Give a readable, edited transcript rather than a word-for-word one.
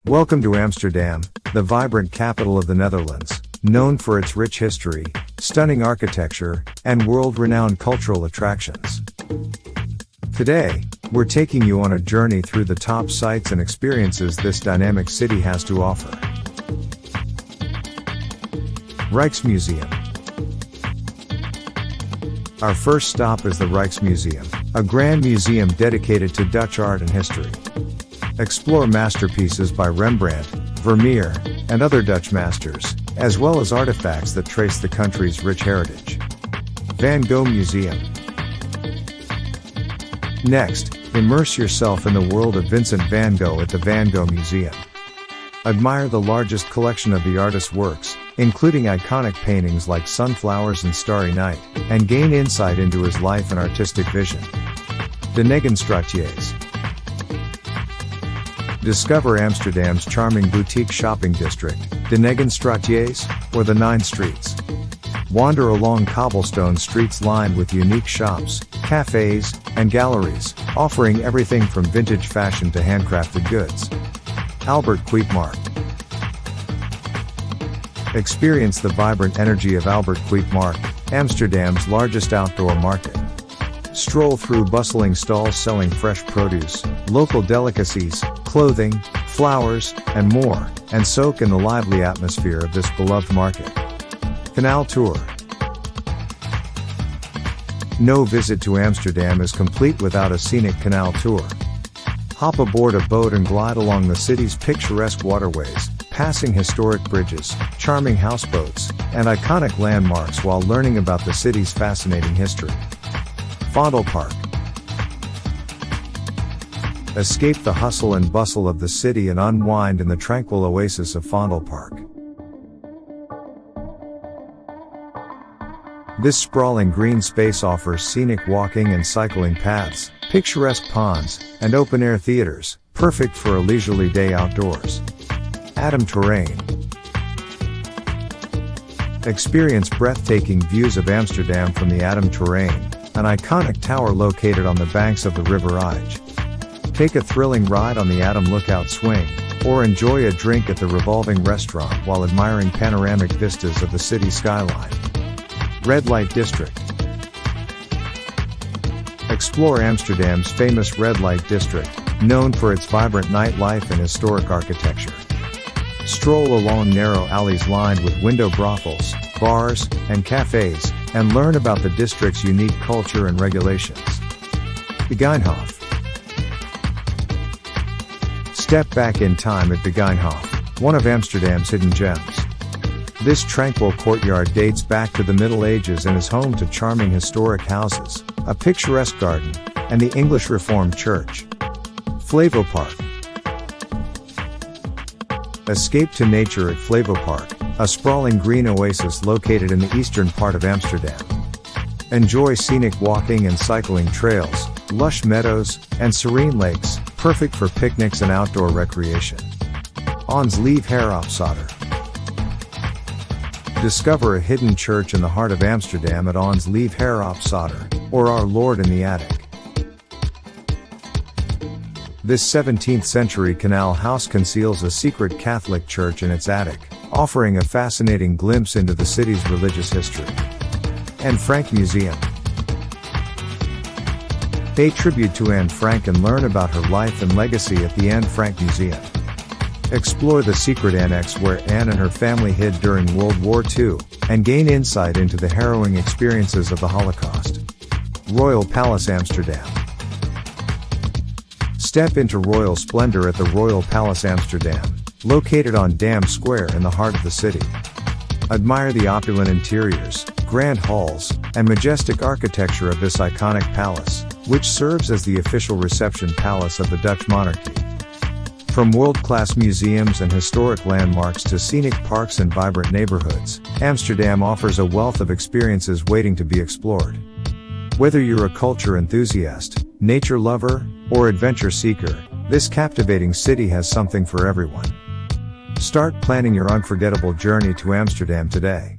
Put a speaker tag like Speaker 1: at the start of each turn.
Speaker 1: Welcome to Amsterdam, the vibrant capital of the Netherlands, known for its rich history, stunning architecture, and world-renowned cultural attractions. Today, we're taking you on a journey through the top sights and experiences this dynamic city has to offer. Rijksmuseum. Our first stop is the Rijksmuseum, a grand museum dedicated to Dutch art and history. Explore masterpieces by Rembrandt, Vermeer, and other Dutch masters, as well as artifacts that trace the country's rich heritage. Van Gogh Museum. Next, immerse yourself in the world of Vincent van Gogh at the Van Gogh Museum. Admire the largest collection of the artist's works, including iconic paintings like Sunflowers and Starry Night, and gain insight into his life and artistic vision. The Negen Straatjes. Discover Amsterdam's charming boutique shopping district, the Negen Straatjes, or the Nine Streets. Wander along cobblestone streets lined with unique shops, cafes, and galleries, offering everything from vintage fashion to handcrafted goods. Cuypmarkt. Experience the vibrant energy of Cuypmarkt, Amsterdam's largest outdoor market. Stroll through bustling stalls selling fresh produce, local delicacies, clothing, flowers, and more, and soak in the lively atmosphere of this beloved market. Canal Tour. No visit to Amsterdam is complete without a scenic canal tour. Hop aboard a boat and glide along the city's picturesque waterways, passing historic bridges, charming houseboats, and iconic landmarks while learning about the city's fascinating history. Vondelpark. Escape the hustle and bustle of the city and unwind in the tranquil oasis of Vondelpark. This sprawling green space offers scenic walking and cycling paths, picturesque ponds, and open-air theaters, perfect for a leisurely day outdoors. Toren. Experience breathtaking views of Amsterdam from the Toren, an iconic tower located on the banks of the River Rijke. Take a thrilling ride on the Lookout Swing, or enjoy a drink at the revolving restaurant while admiring panoramic vistas of the city skyline. Red Light District. Explore Amsterdam's famous Red Light District, known for its vibrant nightlife and historic architecture. Stroll along narrow alleys lined with window brothels, bars, and cafes, and learn about the district's unique culture and regulations. Begijnhof. Step back in time at Begijnhof, one of Amsterdam's hidden gems. This tranquil courtyard dates back to the Middle Ages and is home to charming historic houses, a picturesque garden, and the English Reformed Church. Flevopark. Escape to nature at Flevopark, a sprawling green oasis located in the eastern part of Amsterdam. Enjoy scenic walking and cycling trails, lush meadows, and serene lakes, perfect for picnics and outdoor recreation. Lieve, Heer. Discover a hidden church in the heart of Amsterdam at Lieve, Heer, or Our Lord in the Attic. This 17th century canal house conceals a secret Catholic church in its attic, offering a fascinating glimpse into the city's religious history. Anne Frank Museum. Pay tribute to Anne Frank and learn about her life and legacy at the Anne Frank Museum. Explore the secret annex where Anne and her family hid during World War II, and gain insight into the harrowing experiences of the Holocaust. Royal Palace Amsterdam. Step into royal splendor at the Royal Palace Amsterdam, located on Dam Square in the heart of the city. Admire the opulent interiors, grand halls, and majestic architecture of this iconic palace, which serves as the official reception palace of the Dutch monarchy. From world-class museums and historic landmarks to scenic parks and vibrant neighborhoods, Amsterdam offers a wealth of experiences waiting to be explored. Whether you're a culture enthusiast, nature lover, or adventure seeker, this captivating city has something for everyone. Start planning your unforgettable journey to Amsterdam today.